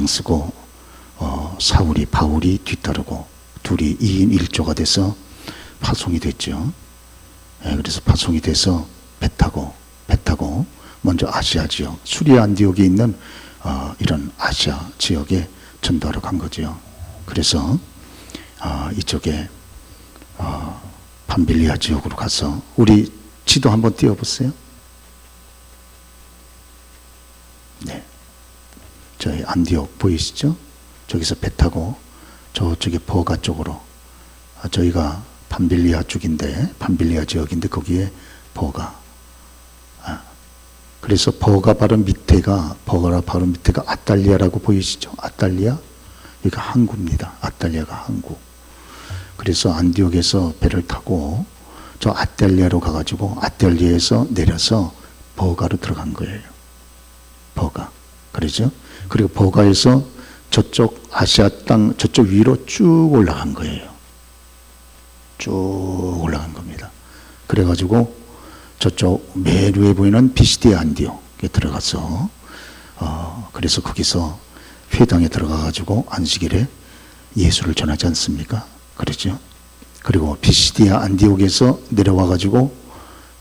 앞장서고 사울이 바울이 뒤따르고 둘이 2인 1조가 돼서 파송이 됐죠. 그래서 파송이 돼서 배 타고 먼저 아시아 지역, 수리아 안디옥에 있는 이런 아시아 지역에 전도하러 간 거죠. 그래서 이쪽에 밤빌리아 지역으로 가서, 우리 지도 한번 띄워보세요. 네, 저희 안디옥 보이시죠? 저기서 배 타고 저쪽에 버가 쪽으로, 저희가 밤빌리아 쪽인데, 밤빌리아 지역인데 거기에 버가, 그래서 버가 바로 밑에가 아달리아라고 보이시죠? 아달리아, 여기가 항구입니다. 아달리아가 항구. 그래서 안디옥에서 배를 타고 저 아달리아로 가가지고 아달리아에서 내려서 버가로 들어간 거예요. 버가. 그러죠? 그리고 버가에서 저쪽 아시아 땅 저쪽 위로 쭉 올라간 거예요. 쭉 올라간 겁니다. 그래가지고 저쪽 맨 위에 보이는 비시디아 안디옥에 들어가서 그래서 거기서 회당에 들어가가지고 안식일에 예수를 전하지 않습니까? 그렇죠? 그리고 비시디아 안디옥에서 내려와가지고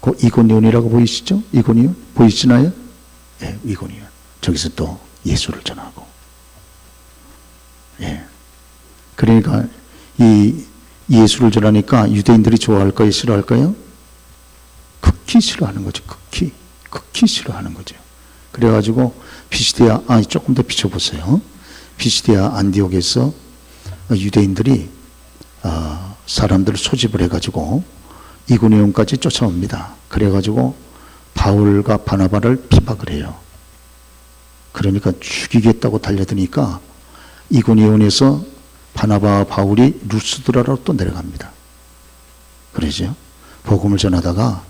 그 이고니온이라고 보이시죠? 이고니온 보이시나요? 예, 이고니온. 저기서 또 예수를 전하고. 예. 그러니까 이 예수를 전하니까 유대인들이 좋아할까요? 싫어할까요? 극히 싫어하는 거죠. 극히 싫어하는 거죠. 그래가지고 비시디아, 조금 더 비춰보세요. 비시디아 안디옥에서 유대인들이 사람들을 소집을 해가지고 이고니온까지 쫓아옵니다. 그래가지고 바울과 바나바를 비박을 해요. 그러니까 죽이겠다고 달려드니까 이고니온에서 바나바와 바울이 루스드라로 또 내려갑니다. 그러죠? 복음을 전하다가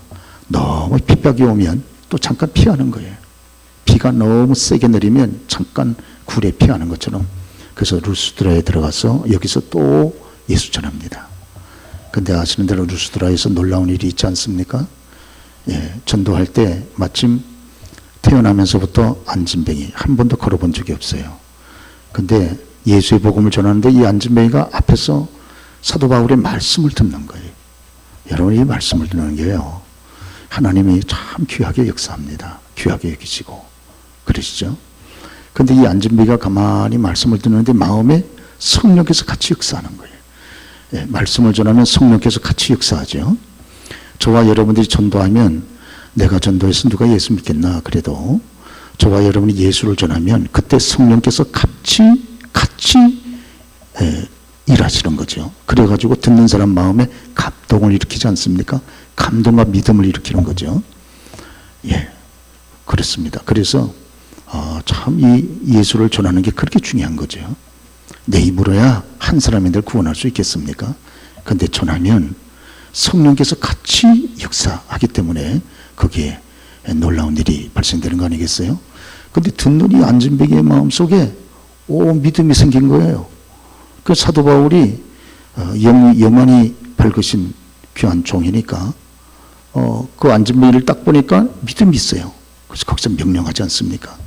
너무 핍박이 오면 또 잠깐 피하는 거예요. 비가 너무 세게 내리면 잠깐 굴에 피하는 것처럼. 그래서 루스드라에 들어가서 여기서 또 예수 전합니다. 근데 아시는 대로 루스드라에서 놀라운 일이 있지 않습니까? 예, 전도할 때 마침 태어나면서부터 안진뱅이 한 번도 걸어본 적이 없어요. 근데 예수의 복음을 전하는데 이 안진뱅이가 앞에서 사도 바울의 말씀을 듣는 거예요. 여러분, 이 말씀을 듣는 게요, 하나님이 참 귀하게 역사합니다. 귀하게 여기시고 그러시죠. 근데 이 안진뱅이가 가만히 말씀을 듣는데 마음에 성령께서 같이 역사하는 거예요. 예, 말씀을 전하면 성령께서 같이 역사하죠. 저와 여러분들이 전도하면, 내가 전도해서 누가 예수 믿겠나 그래도 저와 여러분이 예수를 전하면 그때 성령께서 같이 일하시는 거죠. 그래가지고 듣는 사람 마음에 감동을 일으키지 않습니까? 감동과 믿음을 일으키는 거죠. 예, 그렇습니다. 그래서 참 이 예수를 전하는 게 그렇게 중요한 거죠. 내 입으로야 한 사람인들 구원할 수 있겠습니까? 근데 전하면 성령께서 같이 역사하기 때문에 거기에 놀라운 일이 발생되는 거 아니겠어요? 근데 듣는 이 안진뱅이의 마음속에 믿음이 생긴 거예요. 그 사도 바울이 영원히 밝으신 귀한 종이니까 그 안진뱅이를 딱 보니까 믿음이 있어요. 그래서 거기서 명령하지 않습니까?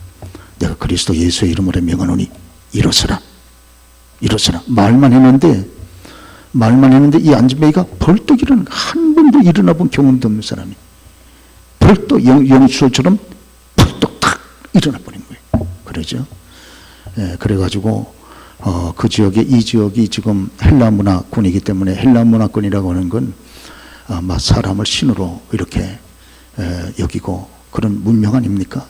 내가 그리스도 예수의 이름으로 명하노니 일어서라. 말만 했는데 이 안진뱅이가 벌떡 일어나는, 한 번도 일어나 본 경험도 없는 사람이 벌떡 영수처럼 벌떡 탁 일어나 버린 거예요. 그러죠? 예, 그래가지고 그 이 지역이 지금 헬라 문화권이기 때문에, 헬라 문화권이라고 하는 건 아마 사람을 신으로 이렇게 여기고 그런 문명 아닙니까?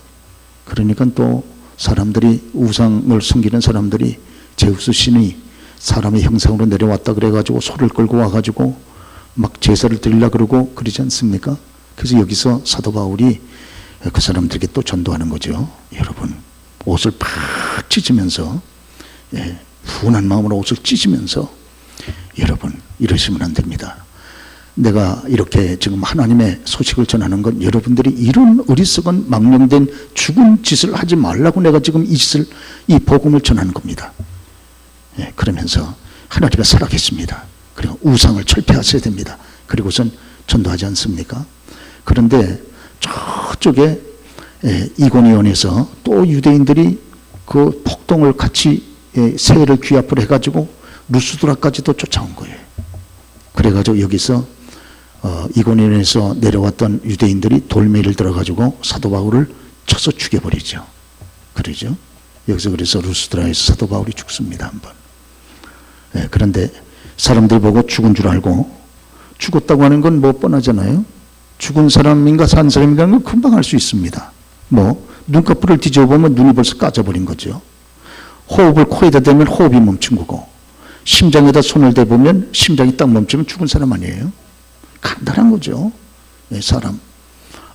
그러니까 또 사람들이, 우상을 섬기는 사람들이 제우스 신이 사람의 형상으로 내려왔다 그래가지고 소를 끌고 와가지고 막 제사를 드리려 그러고 그러지 않습니까? 그래서 여기서 사도 바울이 그 사람들에게 또 전도하는 거죠. 여러분, 옷을 팍 찢으면서, 분한 마음으로 옷을 찢으면서, 여러분, 이러시면 안 됩니다. 내가 이렇게 지금 하나님의 소식을 전하는 건 여러분들이 이런 어리석은 망령된 죽은 짓을 하지 말라고 내가 지금 이 복음을 전하는 겁니다. 그러면서 하나님이 살아계십니다. 그리고 우상을 철폐하셔야 됩니다. 그리고선 전도하지 않습니까? 그런데 저쪽에 이고니온에서 또 유대인들이 그 폭동을 같이 새해를 귀합을 해가지고 루스드라까지도 쫓아온 거예요. 그래가지고 여기서 이고니온에서 내려왔던 유대인들이 돌멩이를 들어가지고 사도 바울을 쳐서 죽여버리죠. 그러죠. 여기서 그래서 루스드라에서 사도 바울이 죽습니다. 한번. 그런데 사람들 보고 죽은 줄 알고, 죽었다고 하는 건 뭐 뻔하잖아요. 죽은 사람인가 산 사람인가 는 금방 알 수 있습니다. 뭐 눈꺼풀을 뒤져보면 눈이 벌써 까져버린 거죠. 호흡을 코에다 대면 호흡이 멈춘 거고, 심장에다 손을 대보면 심장이 딱 멈추면 죽은 사람 아니에요. 간단한 거죠. 사람.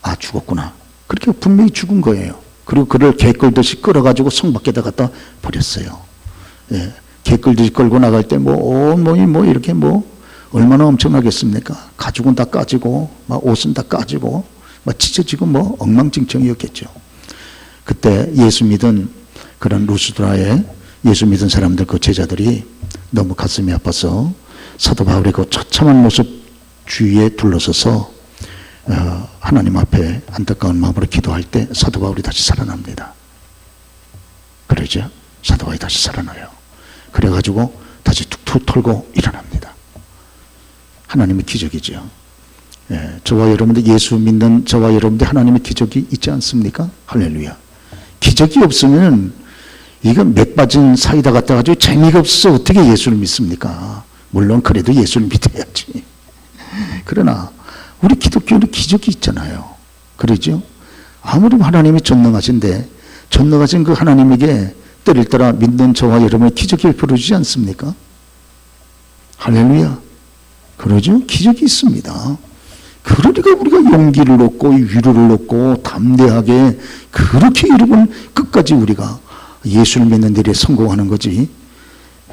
아, 죽었구나. 그렇게 분명히 죽은 거예요. 그리고 그를 개 끌듯이 끌어가지고 성 밖에다 갖다 버렸어요. 개 끌듯이 끌고 나갈 때 온몸이 이렇게 얼마나 엄청나겠습니까? 가죽은 다 까지고, 옷은 다 까지고, 찢어지고 엉망진창이었겠죠. 그때 예수 믿은 그런 루스드라에 예수 믿은 사람들, 그 제자들이 너무 가슴이 아파서 사도 바울의 그 처참한 모습 주위에 둘러서서 하나님 앞에 안타까운 마음으로 기도할 때 사도 바울이 다시 살아납니다. 그러죠? 사도 바울이 다시 살아나요. 그래가지고 다시 툭툭 털고 일어납니다. 하나님의 기적이죠. 저와 여러분들, 예수 믿는 저와 여러분들 하나님의 기적이 있지 않습니까? 할렐루야. 기적이 없으면 이건 맥 빠진 사이다 갖다 가지고 재미가 없어서 어떻게 예수를 믿습니까? 물론 그래도 예수를 믿어야지. 그러나 우리 기독교는 기적이 있잖아요. 그러죠? 아무리 하나님이 전능하신데 전능하신 그 하나님에게 때를 따라 믿는 저와 여러분의 기적이 벌어지지 않습니까? 할렐루야. 그러죠? 기적이 있습니다. 그러니까 우리가 용기를 얻고 위로를 얻고 담대하게 그렇게 여러분 끝까지 우리가 예수를 믿는 일에 성공하는 거지.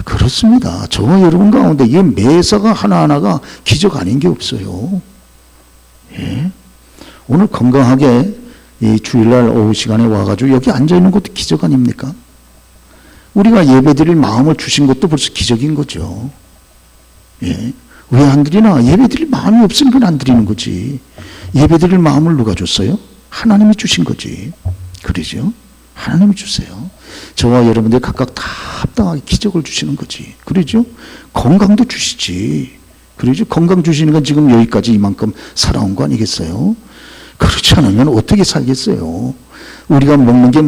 그렇습니다. 저와 여러분 가운데 이 매사가 하나하나가 기적 아닌 게 없어요. 오늘 건강하게 이 주일날 오후 시간에 와가지고 여기 앉아있는 것도 기적 아닙니까? 우리가 예배드릴 마음을 주신 것도 벌써 기적인 거죠. 왜 안 드리나? 예배드릴 마음이 없으니까 안 드리는 거지. 예배드릴 마음을 누가 줬어요? 하나님이 주신 거지. 그러죠? 하나님이 주세요. 저와 여러분들 각각 다 합당하게 기적을 주시는 거지. 그러죠? 건강도 주시지. 그러죠? 건강 주시는 건 지금 여기까지 이만큼 살아온 거 아니겠어요? 그렇지 않으면 어떻게 살겠어요? 우리가 먹는 게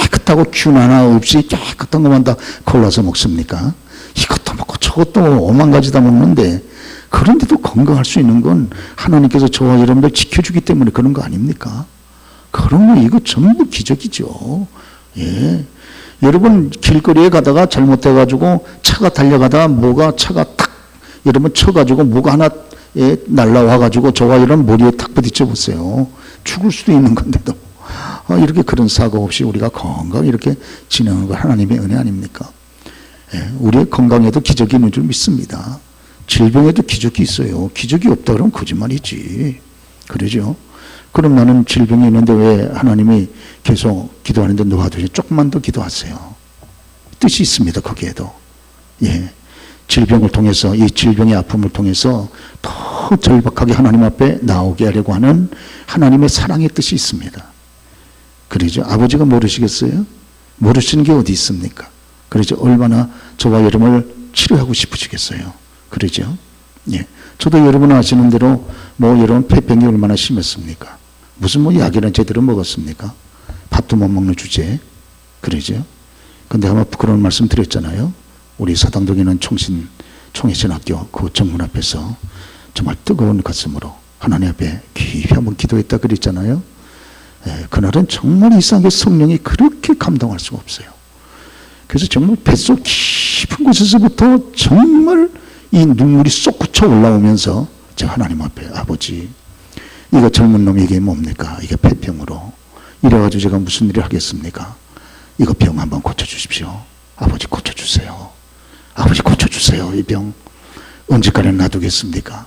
깨끗하고 균 하나 없이 깨끗한 것만 다 골라서 먹습니까? 이것도 먹고 저것도 오만 가지 다 먹는데, 그런데도 건강할 수 있는 건 하나님께서 저와 여러분들 지켜주기 때문에 그런 거 아닙니까? 그러면 이거 전부 기적이죠. 여러분 길거리에 가다가 잘못해가지고 차가 달려가다가 차가 탁 여러분 쳐가지고 뭐가 하나 날라와가지고 저와 여러분 머리에 탁 부딪혀 보세요. 죽을 수도 있는 건데도 이렇게 그런 사고 없이 우리가 건강히 이렇게 지내는 거 하나님의 은혜 아닙니까? 우리의 건강에도 기적이 있는 줄 믿습니다. 질병에도 기적이 있어요. 기적이 없다 그러면 거짓말이지. 그러죠? 그럼 나는 질병이 있는데 왜 하나님이 계속 기도하는데 놓아두시? 조금만 더 기도하세요. 뜻이 있습니다. 거기에도. 질병을 통해서, 이 질병의 아픔을 통해서 더 절박하게 하나님 앞에 나오게 하려고 하는 하나님의 사랑의 뜻이 있습니다. 그러죠? 아버지가 모르시겠어요? 모르시는 게 어디 있습니까? 그러죠? 얼마나 저와 여러분을 치료하고 싶으시겠어요? 그러죠? 저도 여러분 아시는 대로 여러분 폐병이 얼마나 심했습니까? 무슨 약이나 제대로 먹었습니까? 밥도 못 먹는 주제에. 그러죠? 근데 아마 부끄러운 말씀 드렸잖아요. 우리 사당동에 있는 총회신학교 그 정문 앞에서 정말 뜨거운 가슴으로 하나님 앞에 깊이 한번 기도했다 그랬잖아요. 그날은 정말 이상하게 성령이 그렇게 감동할 수가 없어요. 그래서 정말 뱃속 깊은 곳에서부터 정말 이 눈물이 쏟구쳐 올라오면서 제가 하나님 앞에, 아버지, 이거 젊은 놈이 이게 뭡니까? 이게 폐병으로 이래가지고 제가 무슨 일을 하겠습니까? 이거 병 한번 고쳐주십시오. 아버지 고쳐주세요. 아버지 고쳐주세요. 이 병 언제까지 놔두겠습니까?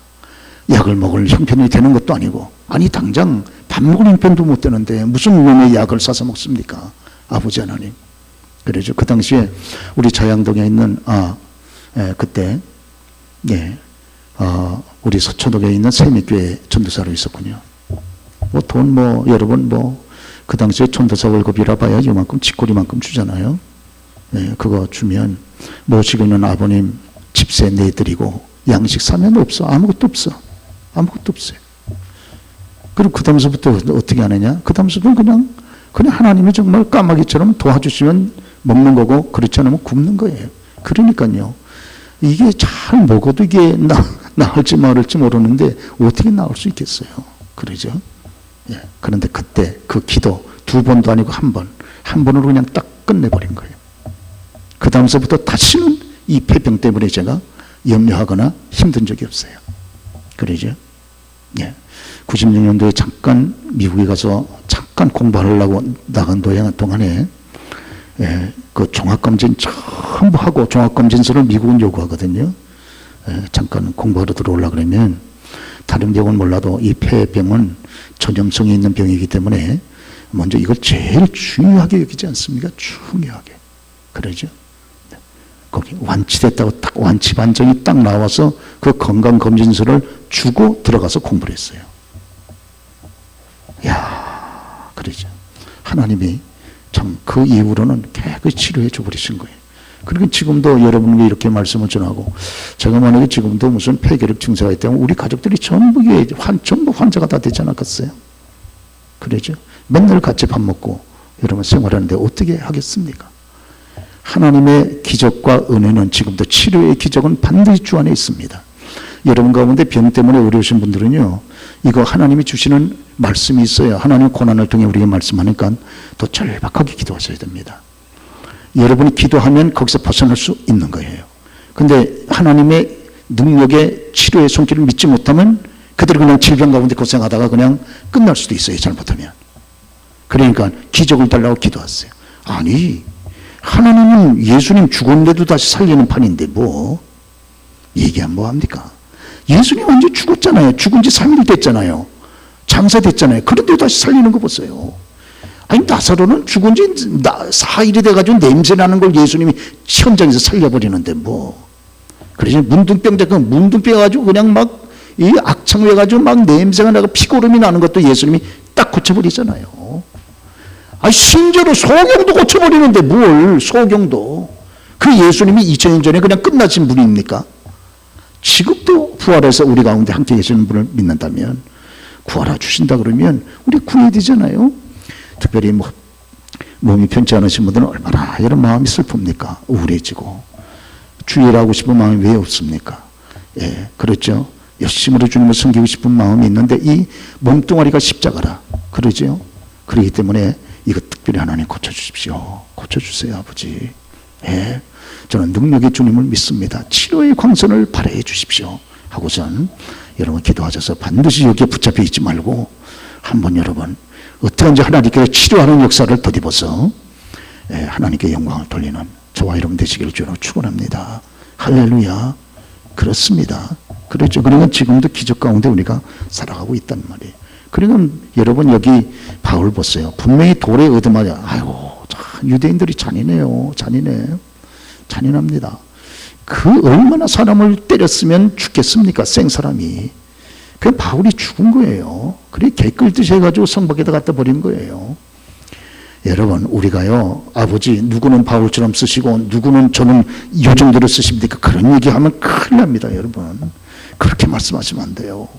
약을 먹을 형편이 되는 것도 아니고, 아니 당장 밥 먹을 형편도 못 되는데 무슨 놈의 약을 사서 먹습니까? 아버지 하나님. 그래죠. 그 당시에 우리 자양동에 있는 그때 우리 서초동에 있는 세미교회 전도사로 있었군요. 돈 여러분 그 당시에 전도사 월급이라 봐야 이만큼 쥐꼬리만큼 주잖아요. 예, 그거 주면 모시고 있는 아버님 집세 내드리고 양식 사면 없어. 아무것도 없어. 아무것도 없어요. 그리고 그 다음서부터 어떻게 하느냐? 그 다음서부터 그냥 하나님이 정말 까마귀처럼 도와주시면 먹는 거고 그렇지 않으면 굶는 거예요. 그러니까요. 이게 잘 먹어도 이게 나을지 말을지 모르는데 어떻게 나올 수 있겠어요. 그러죠? 예. 그런데 그때 그 기도 2번도 아니고 한 번으로 그냥 딱 끝내버린 거예요. 그 다음서부터 다시는 이 폐병 때문에 제가 염려하거나 힘든 적이 없어요. 그러죠? 예. 96년도에 잠깐 미국에 가서 잠깐 공부하려고 나간 동안에 예, 그 종합검진 전부 하고 종합검진서를 미국은 요구하거든요. 예, 잠깐 공부하러 들어오려고 그러면 다른 병은 몰라도 이 폐병은 전염성이 있는 병이기 때문에 먼저 이걸 제일 중요하게 여기지 않습니까? 중요하게. 그러죠? 거기 완치됐다고 딱 완치 반정이 딱 나와서 그 건강검진서를 주고 들어가서 공부를 했어요. 야, 그러죠. 하나님이 참 그 이후로는 깨끗이 치료해 줘버리신 거예요. 그리고 지금도 여러분에게 이렇게 말씀을 전하고, 제가 만약에 지금도 무슨 폐결핵 증세가 있다면 우리 가족들이 전부 환자가 다 되지 않았겠어요? 그러죠. 맨날 같이 밥 먹고 여러분 생활하는데 어떻게 하겠습니까? 하나님의 기적과 은혜는 지금도 치료의 기적은 반드시 주 안에 있습니다. 여러분 가운데 병 때문에 어려우신 분들은요, 이거 하나님이 주시는 말씀이 있어요. 하나님 고난을 통해 우리에게 말씀하니까 더 절박하게 기도하셔야 됩니다. 여러분이 기도하면 거기서 벗어날 수 있는 거예요. 근데 하나님의 능력의 치료의 손길을 믿지 못하면 그대로 그냥 질병 가운데 고생하다가 그냥 끝날 수도 있어요. 잘못하면. 그러니까 기적을 달라고 기도하세요. 아니, 하나님은 예수님 죽었는데도 다시 살리는 판인데 뭐 얘기하면 뭐합니까? 예수님 완전 죽었잖아요. 죽은 지 3일 됐잖아요. 장사됐잖아요. 그런데도 다시 살리는 거 보세요. 아니, 나사로는 죽은 지 4일이 돼가지고 냄새나는 걸 예수님이 현장에서 살려버리는데 뭐. 그래서 문둥병 가지고 그냥 막 이 악창 해가지고 막 냄새가 나고 피고름이 나는 것도 예수님이 딱 고쳐버리잖아요. 아니, 심지어로 소경도 고쳐버리는데 뭘, 소경도. 그 예수님이 2000년 전에 그냥 끝나신 분입니까? 지금도 부활해서 우리 가운데 함께 계시는 분을 믿는다면, 구하라 주신다 그러면 우리 구해야 되잖아요. 특별히 몸이 편치 않으신 분들은 얼마나 이런 마음이 슬픕니까? 우울해지고. 주의를 하고 싶은 마음이 왜 없습니까? 예, 그렇죠. 열심으로 주님을 섬기고 싶은 마음이 있는데 이 몸뚱아리가 십자가라. 그러죠. 그렇기 때문에 이거 특별히 하나님 고쳐주십시오. 고쳐주세요, 아버지. 예, 저는 능력의 주님을 믿습니다. 치료의 광선을 발해해 주십시오. 하고선 여러분 기도하셔서 반드시 여기에 붙잡혀 있지 말고 한번 여러분 어떻게든지 하나님께서 치료하는 역사를 덧입어서 하나님께 영광을 돌리는 저와 여러분 되시기를 주로 축원합니다. 할렐루야. 그렇습니다. 그렇죠. 그러니까 지금도 기적 가운데 우리가 살아가고 있단 말이에요. 그러니까 여러분 여기 바울 보세요. 분명히 돌에 얻어맞아. 아이고, 유대인들이 잔인해요. 잔인합니다. 그 얼마나 사람을 때렸으면 죽겠습니까? 생사람이. 그 바울이 죽은 거예요. 그래 개끌듯이 해가지고 성벽에다 갖다 버린 거예요. 여러분, 우리가요, 아버지 누구는 바울처럼 쓰시고 누구는 저는 이 정도로 쓰십니까? 그런 얘기하면 큰일 납니다. 여러분, 그렇게 말씀하시면 안 돼요.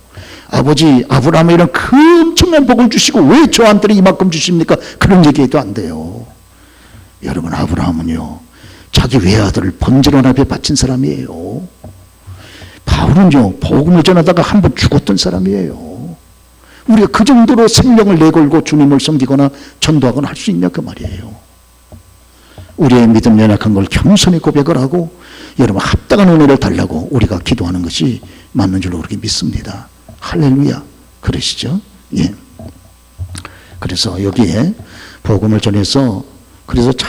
아버지 아브라함에 이런 그 엄청난 복을 주시고 왜 저한테는 이만큼 주십니까? 그런 얘기해도 안 돼요. 여러분, 아브라함은요 자기 외아들을 번제로운 앞에 바친 사람이에요. 바울은요 복음을 전하다가 한번 죽었던 사람이에요. 우리가 그 정도로 생명을 내걸고 주님을 섬기거나 전도하거나 할 수 있냐 그 말이에요. 우리의 믿음 연약한 걸 겸손히 고백을 하고 여러분 합당한 은혜를 달라고 우리가 기도하는 것이 맞는 줄로 그렇게 믿습니다. 할렐루야. 그러시죠? 예. 그래서 여기에 복음을 전해서 그래서 참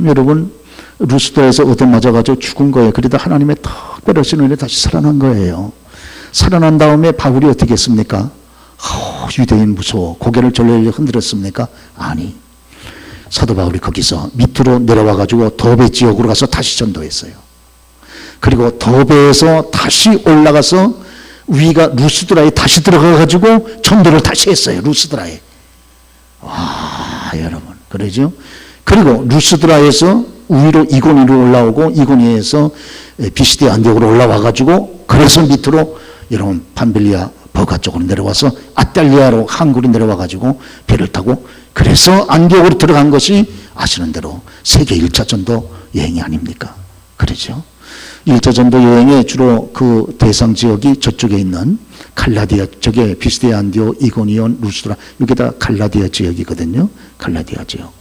여러분 루스더에서 얻어맞아가지고 죽은 거예요. 그러다 하나님의 특별하신 은혜 다시 살아난 거예요. 살아난 다음에 바울이 어떻게 했습니까? 유대인 무서워. 고개를 절레절레 흔들었습니까? 아니. 사도 바울이 거기서 밑으로 내려와가지고 더베 지역으로 가서 다시 전도했어요. 그리고 더베에서 다시 올라가서 위가 루스드라에 다시 들어가가지고 전도를 다시 했어요. 루스드라에. 와, 여러분. 그러죠? 그리고 루스드라에서 위로 이고니로 올라오고 이고니에서 비시디 안디옥으로 올라와가지고 그래서 밑으로 여러분 판빌리아 버가 쪽으로 내려와서 아탈리아로 항구로 내려와가지고 배를 타고 그래서 안디옥으로 들어간 것이 아시는 대로 세계 1차 전도 여행이 아닙니까? 그러죠? 1차 전도 여행의 주로 그 대상 지역이 저쪽에 있는 갈라디아, 저게 비시디 안디옥, 이고니온, 루스드라, 이게 다 갈라디아 지역이거든요. 갈라디아 지역.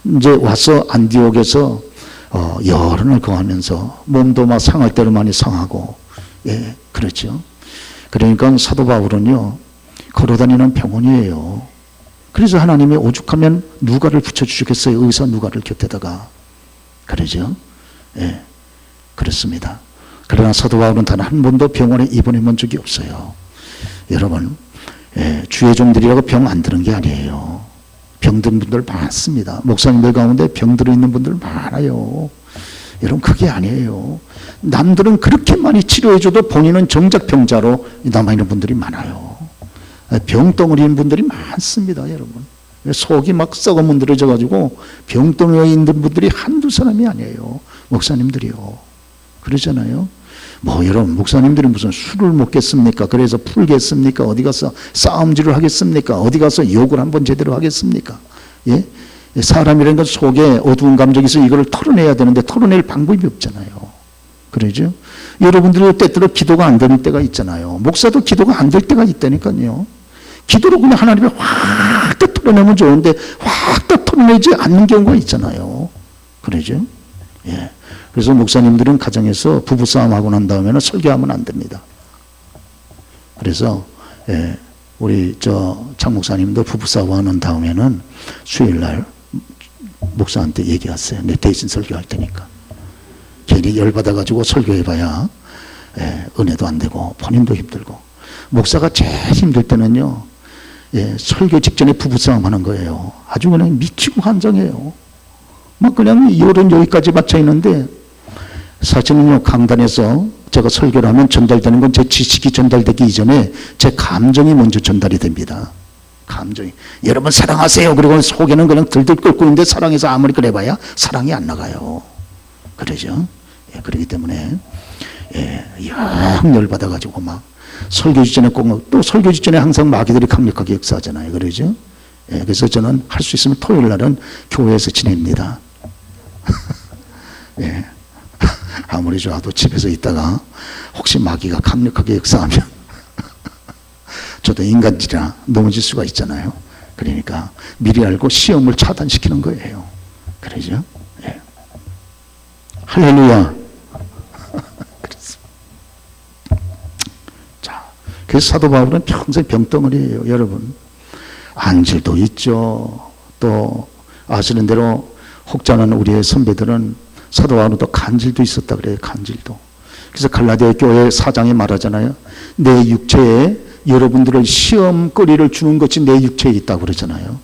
이제 와서 안디옥에서 열흘을 거하면서 몸도 막 상할 대로 많이 상하고, 예, 그렇죠. 그러니까 사도 바울은요, 걸어다니는 병원이에요. 그래서 하나님이 오죽하면 누가를 붙여주시겠어요? 의사 누가를 곁에다가. 그러죠. 예, 그렇습니다. 그러나 사도 바울은 단 한 번도 병원에 입원해 본 적이 없어요. 여러분, 예, 주의 종들이라고 병 안 드는 게 아니에요. 병든 분들 많습니다. 목사님들 가운데 병 들어 있는 분들 많아요. 여러분, 그게 아니에요. 남들은 그렇게 많이 치료해줘도 본인은 정작 병자로 남아있는 분들이 많아요. 병덩어리인 분들이 많습니다, 여러분. 속이 막 썩어 문드러져가지고 병덩어리에 있는 분들이 한두 사람이 아니에요. 목사님들이요. 그러잖아요. 뭐 여러분, 목사님들이 무슨 술을 먹겠습니까? 그래서 풀겠습니까? 어디 가서 싸움질을 하겠습니까? 어디 가서 욕을 한번 제대로 하겠습니까? 예? 사람이라는 건 속에 어두운 감정이 있어 이거를 털어내야 되는데 털어낼 방법이 없잖아요. 그러죠? 여러분들도 때때로 기도가 안 되는 때가 있잖아요. 목사도 기도가 안 될 때가 있다니까요. 기도로 그냥 하나님이 확 다 털어내면 좋은데 확 다 털어내지 않는 경우가 있잖아요. 그러죠? 예. 그래서 목사님들은 가정에서 부부싸움하고 난 다음에는 설교하면 안 됩니다. 그래서 예, 우리 장 목사님도 부부싸움하는 다음에는 수요일날 목사한테 얘기하세요. 내 대신 설교할 테니까. 괜히 열받아가지고 설교해봐야 예, 은혜도 안 되고 본인도 힘들고. 목사가 제일 힘들 때는요, 예, 설교 직전에 부부싸움 하는 거예요. 아주 그냥 미치고 환장해요. 막 그냥 열은 여기까지 맞춰 있는데 사실은요, 강단에서 제가 설교를 하면 전달되는 건 제 지식이 전달되기 이전에 제 감정이 먼저 전달이 됩니다. 감정이. 여러분 사랑하세요. 그리고 속에는 그냥 들들 끓고 있는데 사랑해서 아무리 그래봐야 사랑이 안 나가요. 그러죠? 예, 그렇기 때문에 예, 영 열받아가지고 막 설교 직전에 꼭 또 설교 직전에 항상 마귀들이 강력하게 역사하잖아요. 그러죠? 예, 그래서 저는 할 수 있으면 토요일 날은 교회에서 지냅니다. 예. 아무리 좋아도 집에서 있다가 혹시 마귀가 강력하게 역사하면 저도 인간이라 넘어질 수가 있잖아요. 그러니까 미리 알고 시험을 차단시키는 거예요. 그러죠? 예. 할렐루야. 자, 그래서 사도 바울은 평생 병덩어리예요, 여러분. 안질도 있죠. 또 아시는 대로 혹자는 우리의 선배들은 사도 바울은 또 간질도 있었다 그래요. 간질도. 그래서 갈라디아 교회 사장이 말하잖아요. 내 육체에 여러분들을 시험거리를 주는 것이 내 육체에 있다고 그러잖아요.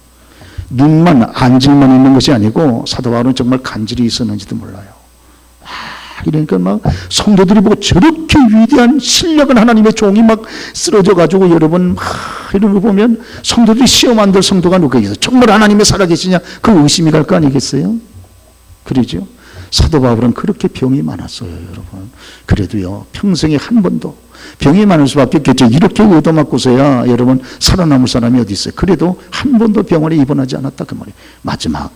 눈만 안질만 있는 것이 아니고 사도 바울은 정말 간질이 있었는지도 몰라요. 이러니까 막 성도들이 보고 저렇게 위대한 신력은 하나님의 종이 막 쓰러져 가지고 여러분 막 이런 거 보면 성도들이 시험 안 될 성도가 누가 있어요? 정말 하나님의 살아계시냐? 그 의심이 갈 거 아니겠어요? 그러죠? 사도 바울은 그렇게 병이 많았어요, 여러분. 그래도요, 평생에 한 번도 병이 많을 수밖에 없겠죠. 이렇게 얻어맞고서야 여러분 살아남을 사람이 어디 있어요? 그래도 한 번도 병원에 입원하지 않았다 그 말이에요. 마지막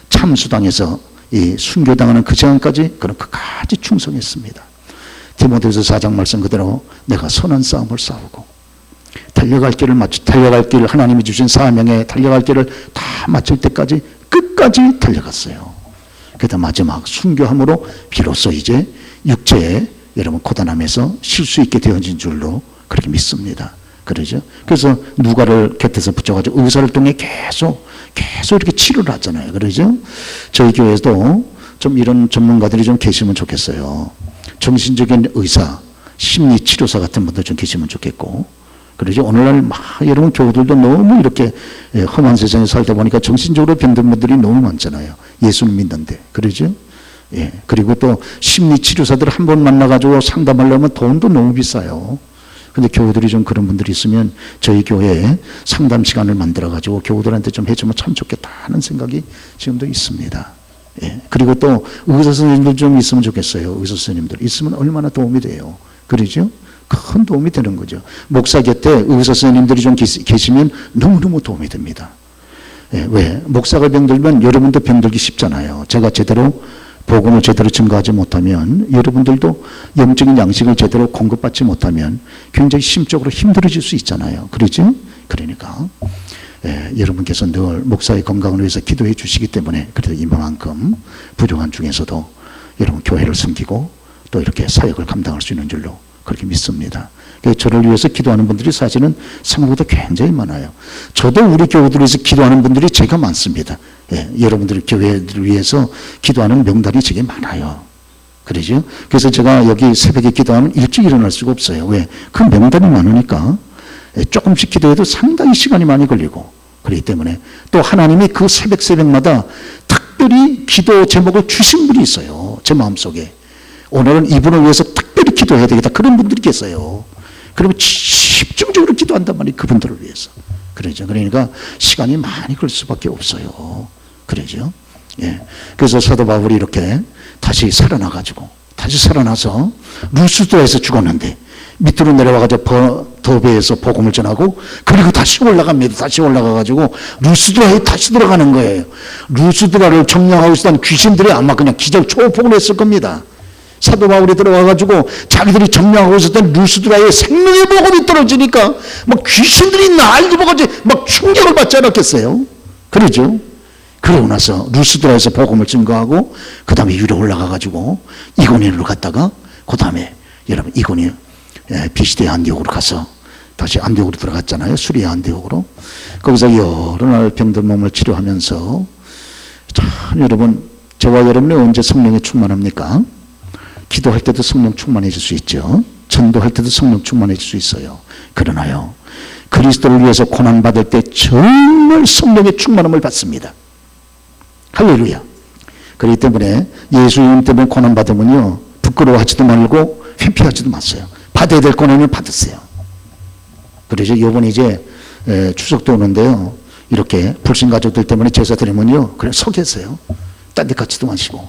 참수당에서 이 순교당하는 그 시간까지 그는 끝까지 충성했습니다. 디모데후서 4장 말씀 그대로 내가 선한 싸움을 싸우고 달려갈 길을 하나님이 주신 사명에 달려갈 길을 다 마칠 때까지 끝까지 달려갔어요. 그래서 마지막 순교함으로 비로소 이제 육체에 여러분 고단함에서 쉴 수 있게 되어진 줄로 그렇게 믿습니다. 그러죠? 그래서 누가를 곁에서 붙여가지고 의사를 통해 계속 이렇게 치료를 하잖아요. 그러죠? 저희 교회에도 좀 이런 전문가들이 좀 계시면 좋겠어요. 정신적인 의사, 심리치료사 같은 분들 좀 계시면 좋겠고. 그러죠? 오늘날 막 여러분 교우들도 너무 이렇게 험한 세상에 살다 보니까 정신적으로 병든 분들이 너무 많잖아요. 예수를 믿는데. 그러죠? 예. 그리고 또 심리치료사들 한 번 만나가지고 상담하려면 돈도 너무 비싸요. 근데 교우들이 좀 그런 분들이 있으면 저희 교회에 상담 시간을 만들어가지고 교우들한테 좀 해주면 참 좋겠다 하는 생각이 지금도 있습니다. 예. 그리고 또 의사 선생님들 좀 있으면 좋겠어요. 의사 선생님들 있으면 얼마나 도움이 돼요. 그러죠? 큰 도움이 되는 거죠. 목사 곁에 의사 선생님들이 좀 계시면 너무너무 도움이 됩니다. 예. 왜? 목사가 병들면 여러분도 병들기 쉽잖아요. 제가 제대로 복음을 제대로 증거하지 못하면, 여러분들도 영적인 양식을 제대로 공급받지 못하면 굉장히 심적으로 힘들어질 수 있잖아요. 그러죠? 그러니까 여러분께서 늘 목사의 건강을 위해서 기도해 주시기 때문에, 그래도 이만큼 부족한 중에서도 여러분 교회를 섬기고 또 이렇게 사역을 감당할 수 있는 줄로 그렇게 믿습니다. 저를 위해서 기도하는 분들이 사실은 생각보다 굉장히 많아요. 저도 우리 교우들을 위해서 기도하는 분들이 제가 많습니다. 예, 여러분들 교회를 위해서 기도하는 명단이 제게 많아요. 그러죠? 그래서 제가 여기 새벽에 기도하면 일찍 일어날 수가 없어요. 왜? 그 명단이 많으니까 조금씩 기도해도 상당히 시간이 많이 걸리고, 그렇기 때문에 또 하나님이 그 새벽마다 특별히 기도 제목을 주신 분이 있어요. 제 마음속에. 오늘은 이분을 위해서 특별히 기도해야 되겠다. 그런 분들이 계세요. 그러면 집중적으로 기도한단 말이에요. 그분들을 위해서. 그러죠. 그러니까 시간이 많이 걸 수밖에 없어요. 그러죠. 예. 그래서 사도 바울이 이렇게 다시 살아나서 루스드라에서 죽었는데 밑으로 내려와가지고 더베에서 복음을 전하고, 그리고 다시 올라갑니다. 다시 올라가가지고 루스드라에 다시 들어가는 거예요. 루스드라를 점령하고 있었던 귀신들이 아마 그냥 기절 초폭을 했을 겁니다. 사도 바울이 들어와가지고 자기들이 점령하고 있었던 루스드라의 생명의 복음이 떨어지니까 막 귀신들이 난리 먹어가지고 막 충격을 받지 않았겠어요? 그러죠? 그러고 나서 루스드라에서 복음을 증거하고 그 다음에 위로 올라가가지고 이고니로 갔다가 그 다음에 여러분 이고니 비시대 안디옥으로 가서 다시 안디옥으로 들어갔잖아요. 수리아 안디옥으로. 거기서 여러 날 병들 몸을 치료하면서, 참 여러분, 저와 여러분이 언제 성령에 충만합니까? 기도할 때도 성령 충만해질 수 있죠. 전도할 때도 성령 충만해질 수 있어요. 그러나요, 그리스도를 위해서 고난받을 때 정말 성령의 충만함을 받습니다. 할렐루야. 그렇기 때문에 예수님 때문에 고난받으면요, 부끄러워하지도 말고 회피하지도 마세요. 받아야 될 고난을 받으세요. 그래서 이번에 이제 추석도 오는데요, 이렇게 불신 가족들 때문에 제사 드리면요, 그냥 서 계세요. 딴 데 가지도 마시고.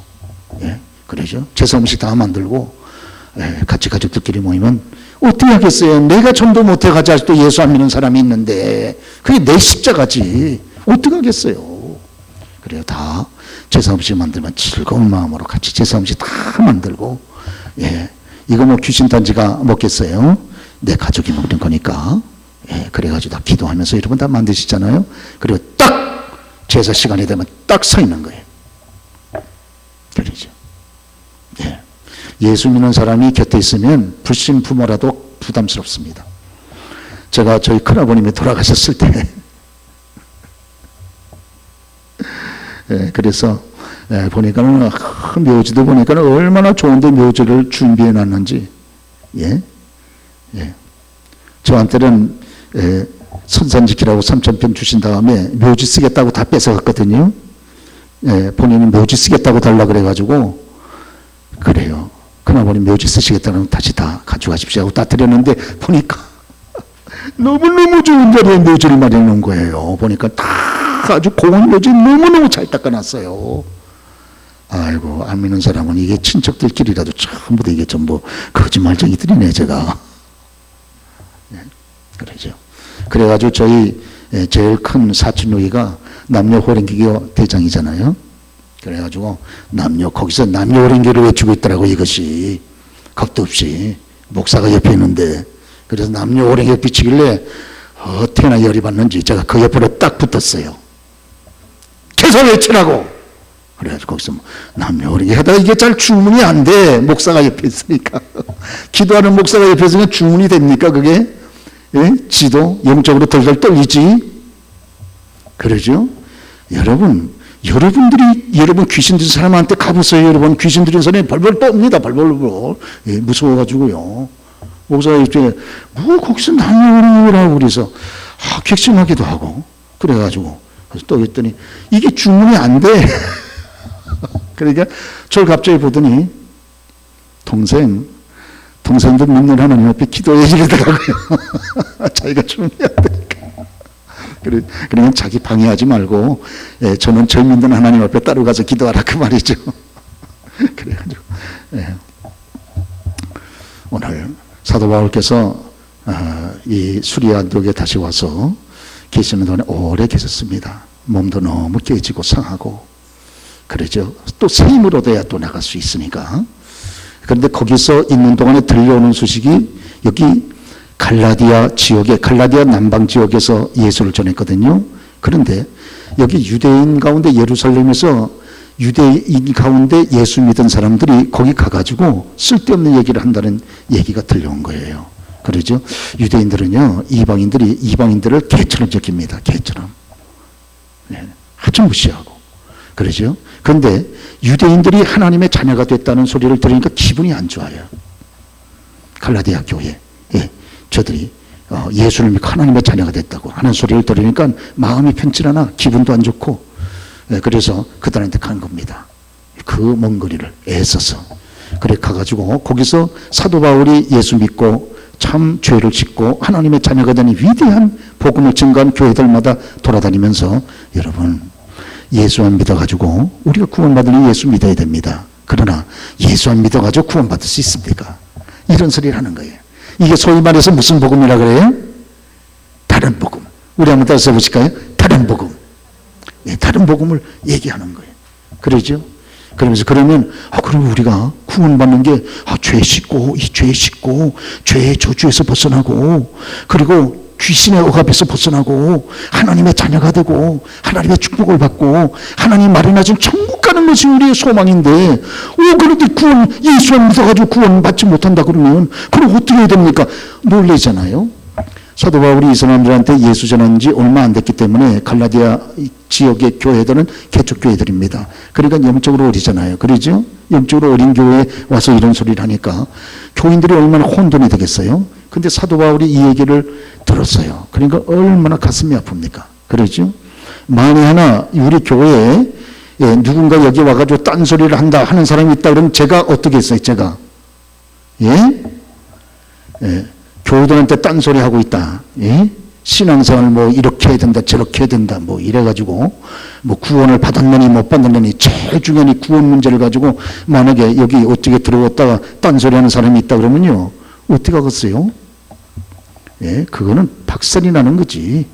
예. 그러죠. 제사 음식 다 만들고, 같이 가족들끼리 모이면 어떻게 하겠어요? 내가 전도 못해가지고 아직도 예수 안 믿는 사람이 있는데 그게 내 십자가지. 어떻게 하겠어요? 그래요. 다 제사 음식 만들면 즐거운 마음으로 같이 제사 음식 다 만들고, 예, 이거 뭐 귀신 단지가 먹겠어요? 내 가족이 먹는 거니까. 예, 그래가지고 다 기도하면서 여러분 다 만드시잖아요. 그리고 딱 제사 시간이 되면 딱 서 있는 거예요. 그러죠. 예. 예수 믿는 사람이 곁에 있으면 불신 부모라도 부담스럽습니다. 제가 저희 큰아버님이 돌아가셨을 때 예, 그래서 보니까는 묘지도 보니까는 얼마나 좋은데 묘지를 준비해 놨는지. 예. 예. 저한테는 선산지키라고 3,000평 주신 다음에 묘지 쓰겠다고 다 뺏어갔거든요. 예, 본인이 묘지 쓰겠다고 달라 그래가지고, 그래요. 큰아버님 묘지 쓰시겠다면 다시 다 가져가십시오 하고 다 드렸는데, 보니까 너무너무 좋은 자리에 묘지를 마련해 놓은 거예요. 보니까 다 아주 고운 묘지 너무너무 잘 닦아놨어요. 아이고, 안 믿는 사람은 이게 친척들끼리라도 전부 다 이게 전부 거짓말쟁이들이네, 제가. 네, 그러죠. 그래가지고 저희 제일 큰 사촌 여기가 남녀 호랭기교 대장이잖아요. 그래가지고 거기서 남녀 호랭기를 외치고 있더라고. 이것이 겁도 없이 목사가 옆에 있는데, 그래서 남녀 호랭기를 비치길래 어떻게나 열이 받는지 제가 그 옆으로 딱 붙었어요. 계속 외치라고. 그래가지고 거기서 남녀 호랭기 하다가 이게 잘 주문이 안 돼. 목사가 옆에 있으니까. 기도하는 목사가 옆에 있으니까 주문이 됩니까 그게? 예? 지도 영적으로 덜덜 떨리지. 그러죠? 여러분들이 여러분 귀신 들린 사람한테 가보세요. 여러분 귀신 들린 사람이 벌벌 떱니다. 벌벌. 예, 무서워가지고요. 목사가 이제 뭐 거기서 남녀라고 그래서 객심하기도 하고 그래가지고 그래서 또 했더니 이게 주문이 안 돼. 그러니까 저를 갑자기 보더니 동생 동생도 믿는 하나님 앞에 기도해 이러더라고요. 자기가 준비해야 되니까. 그러면 자기 방해하지 말고, 예, 저는 저 믿는 하나님 앞에 따로 가서 기도하라 그 말이죠. 그래가지고, 예. 오늘 사도 바울께서 이 수리아 안디옥에 다시 와서 계시는 동안에 오래 계셨습니다. 몸도 너무 깨지고 상하고 그러죠. 또 새 힘을 얻어야 또 나갈 수 있으니까. 그런데 거기서 있는 동안에 들려오는 소식이 여기 갈라디아 지역에, 갈라디아 남방 지역에서 예수를 전했거든요. 그런데 여기 유대인 가운데 예루살렘에서 유대인 가운데 예수 믿은 사람들이 거기 가가지고 쓸데없는 얘기를 한다는 얘기가 들려온 거예요. 그러죠. 유대인들은요, 이방인들을 개처럼 여깁니다. 개처럼. 네, 아주 무시하고. 그러죠. 그런데 유대인들이 하나님의 자녀가 됐다는 소리를 들으니까 기분이 안 좋아요. 갈라디아 교회. 예, 저들이 예수를 믿고 하나님의 자녀가 됐다고 하는 소리를 들으니까 마음이 편치 않아. 기분도 안 좋고. 예, 그래서 그들한테 간 겁니다. 그 먼 거리를 애써서. 그래 가가지고 거기서 사도 바울이 예수 믿고 참 죄를 짓고 하나님의 자녀가 되는 위대한 복음을 증거한 교회들마다 돌아다니면서 여러분 예수 안 믿어가지고 우리가 구원받으니 예수 믿어야 됩니다. 그러나 예수 안 믿어가지고 구원받을 수 있습니까? 이런 소리를 하는 거예요. 이게 소위 말해서 무슨 복음이라 그래요? 다른 복음. 우리 한번 따라서 해보실까요? 다른 복음. 네, 다른 복음을 얘기하는 거예요. 그러죠? 그러면서 그러면 그럼 우리가 구원받는 게 죄 씻고 이 죄 씻고 죄의 저주에서 벗어나고 그리고 귀신의 억압에서 벗어나고 하나님의 자녀가 되고 하나님의 축복을 받고 하나님 마련하신 천국 가는 것이 우리의 소망인데 그런데 예수 안 믿어가지고 구원 받지 못한다 그러면 그럼 어떻게 해야 됩니까? 놀라잖아요. 사도 바울이 이 사람들한테 예수 전한 지 얼마 안 됐기 때문에 갈라디아 지역의 교회들은 개척교회들입니다. 그러니까 영적으로 어리잖아요. 그러죠? 영적으로 어린 교회에 와서 이런 소리를 하니까 교인들이 얼마나 혼돈이 되겠어요? 근데 사도 바울이 이 얘기를 들었어요. 그러니까 얼마나 가슴이 아픕니까? 그러죠? 만에 하나 우리 교회에 누군가 여기 와가지고 딴소리를 한다 하는 사람이 있다 그러면 제가 어떻게 했어요? 제가 교우들한테 딴소리 하고 있다. 예? 신앙생활 뭐 이렇게 해야 된다 저렇게 해야 된다 뭐 이래가지고 뭐 구원을 받았느니 못 받았느니 제일 중요한 이 구원 문제를 가지고 만약에 여기 어떻게 들어왔다가 딴소리 하는 사람이 있다 그러면요 어떻게 하겠어요? 예, 그거는 박살이 나는 거지.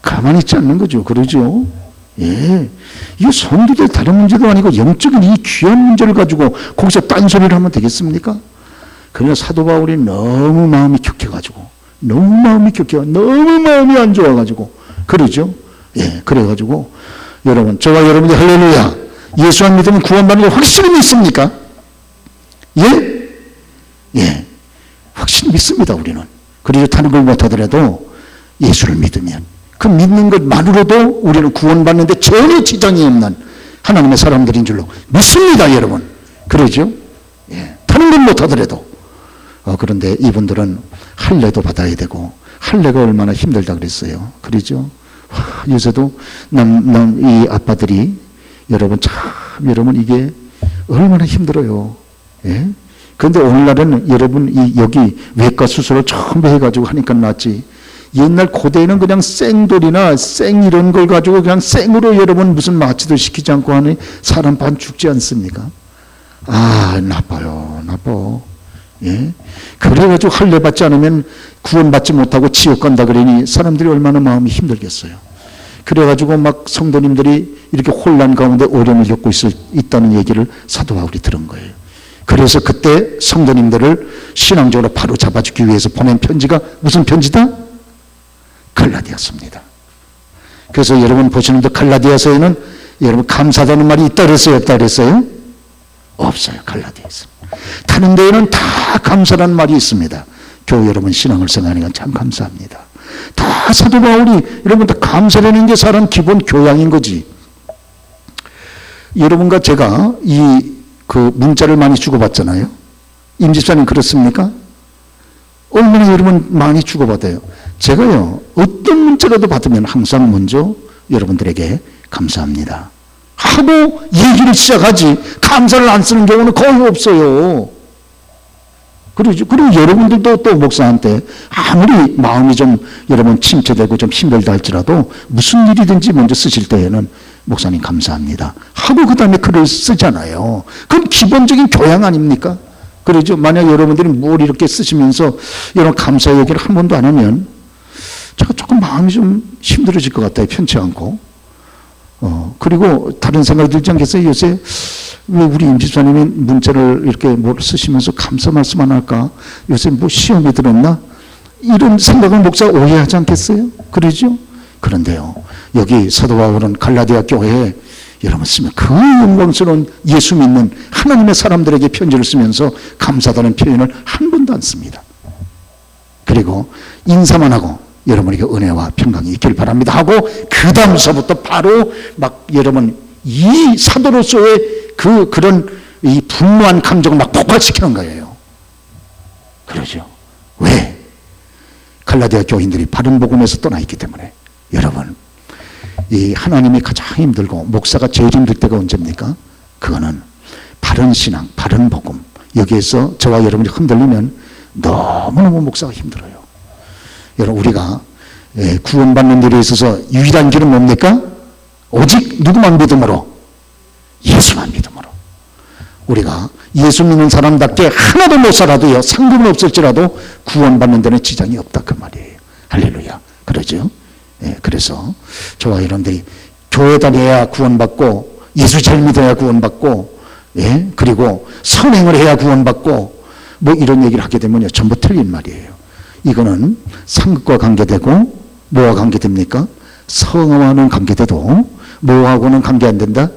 가만히 있지 않는 거죠. 그러죠? 예. 이 성도들 다른 문제도 아니고 영적인 이 귀한 문제를 가지고 거기서 딴소리를 하면 되겠습니까? 그러나 사도 바울이 너무 마음이 격해가지고 너무 마음이 안 좋아가지고 그러죠. 예, 그래가지고 여러분 저와 여러분이 할렐루야 예수 안 믿으면 구원받는 거 확실히 믿습니까? 예? 예, 확실히 믿습니다. 우리는. 그리고 다른 걸 못하더라도 예수를 믿으면 그 믿는 것만으로도 우리는 구원받는데 전혀 지장이 없는 하나님의 사람들인 줄로 믿습니다. 여러분. 그러죠. 예, 다른 건 못하더라도 그런데 이분들은 할례도 받아야 되고 할례가 얼마나 힘들다 그랬어요. 그러죠? 요새도 이 아빠들이 여러분 이게 얼마나 힘들어요. 예? 그런데 오늘날에는 여러분 여기 외과 수술을 처음 해가지고 하니까 낫지. 옛날 고대에는 그냥 생돌이나 생 이런 걸 가지고 그냥 생으로 여러분 무슨 마취도 시키지 않고 하니 사람 반 죽지 않습니까? 나빠요. 나빠. 예? 그래가지고 할례 받지 않으면 구원받지 못하고 지옥 간다 그러니 사람들이 얼마나 마음이 힘들겠어요. 그래가지고 막 성도님들이 이렇게 혼란 가운데 어려움을 겪고 있다는 얘기를 사도 바울이 들은 거예요. 그래서 그때 성도님들을 신앙적으로 바로 잡아주기 위해서 보낸 편지가 무슨 편지다? 갈라디아서입니다. 그래서 여러분 보시는데 갈라디아서에는 여러분 감사하다는 말이 있다 그랬어요? 없다 그랬어요? 없어요. 갈라디아서. 다른 데에는 다 감사라는 말이 있습니다. 교회 여러분 신앙을 생각하니까 참 감사합니다. 다 사도 바울이 여러분 다 감사라는 게 사람 기본 교양인 거지. 여러분과 제가 그 문자를 많이 주고받잖아요. 임 집사님 그렇습니까? 얼마나 여러분 많이 주고받아요. 제가요 어떤 문자라도 받으면 항상 먼저 여러분들에게 감사합니다 하고 얘기를 시작하지 감사를 안 쓰는 경우는 거의 없어요. 그러죠. 그리고 여러분들도 또 목사한테 아무리 마음이 좀 여러분 침체되고 좀 힘들다 할지라도 무슨 일이든지 먼저 쓰실 때에는 목사님 감사합니다 하고 그 다음에 글을 쓰잖아요. 그럼 기본적인 교양 아닙니까? 그러죠. 만약 여러분들이 뭘 이렇게 쓰시면서 이런 감사 얘기를 한 번도 안 하면 제가 조금 마음이 좀 힘들어질 것 같아요. 편치 않고. 그리고 다른 생각이 들지 않겠어요? 요새 왜 우리 임 집사님이 문자를 이렇게 뭘 쓰시면서 감사 말씀 안 할까? 요새 뭐 시험이 들었나? 이런 생각을 목사가 오해하지 않겠어요? 그러죠? 그런데요, 여기 사도 바울은 갈라디아 교회에 여러분 쓰면 그 영광스러운 예수 믿는 하나님의 사람들에게 편지를 쓰면서 감사하다는 표현을 한 번도 안 씁니다. 그리고 인사만 하고 여러분에게 은혜와 평강이 있길 바랍니다 하고 그 다음서부터 바로 막 여러분 이 사도로서의 그런 이 분노한 감정을 막 폭발시키는 거예요. 그러죠. 왜? 갈라디아 교인들이 바른 복음에서 떠나 있기 때문에. 여러분, 이 하나님이 가장 힘들고 목사가 제일 힘들 때가 언제입니까? 그거는 바른 신앙, 바른 복음, 여기에서 저와 여러분이 흔들리면 너무너무 목사가 힘들어요. 여러분, 우리가 구원받는 일에 있어서 유일한 길은 뭡니까? 오직 누구만 믿음으로? 예수만 믿음으로. 우리가 예수 믿는 사람답게 하나도 못 살아도요, 상금은 없을지라도 구원받는 데는 지장이 없다 그 말이에요. 할렐루야. 그러죠? 그래서 저와 여러분들이 교회 다녀야 구원받고 예수 잘 믿어야 구원받고 그리고 선행을 해야 구원받고 뭐 이런 얘기를 하게 되면요, 전부 틀린 말이에요. 이거는 상급과 관계되고 뭐와 관계됩니까? 성화와는 관계돼도 뭐하고는 관계 안 된다?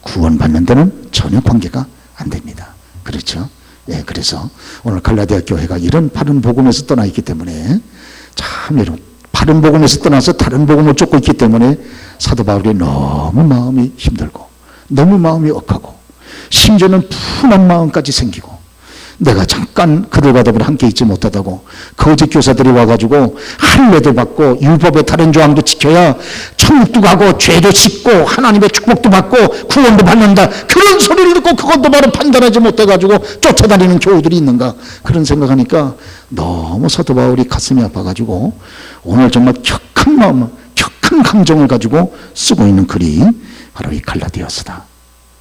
구원받는 데는 전혀 관계가 안 됩니다. 그렇죠? 그래서 오늘 갈라디아 교회가 이런 바른 복음에서 떠나 있기 때문에 참 여러분, 바른 복음에서 떠나서 다른 복음을 쫓고 있기 때문에 사도 바울이 너무 마음이 힘들고 너무 마음이 억하고 심지어는 분한 마음까지 생기고 내가 잠깐 그들과 더불어 함께 있지 못하다고 거짓 교사들이 와가지고 할례도 받고 율법의 다른 조항도 지켜야 천국도 가고 죄도 씻고 하나님의 축복도 받고 구원도 받는다, 그런 소리를 듣고 그것도 바로 판단하지 못해가지고 쫓아다니는 교우들이 있는가, 그런 생각하니까 너무 사도 바울이 가슴이 아파가지고 오늘 정말 격한 마음, 격한 감정을 가지고 쓰고 있는 글이 바로 이 갈라디아서다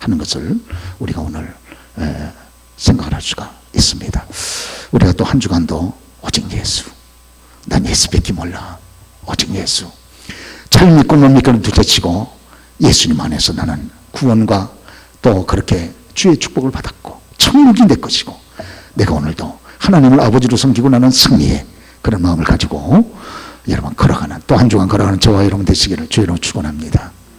하는 것을 우리가 오늘 생각을 할 수가 있습니다. 우리가 또 한 주간도 오직 예수, 난 예수밖에 몰라, 오직 예수, 잘 믿고 못 믿고는 둘째치고 예수님 안에서 나는 구원과 또 그렇게 주의 축복을 받았고 천국이 내 것이고 내가 오늘도 하나님을 아버지로 섬기고 나는 승리의 그런 마음을 가지고 여러분 걸어가는, 또 한 주간 걸어가는 저와 여러분 되시기를 주의로 축원합니다.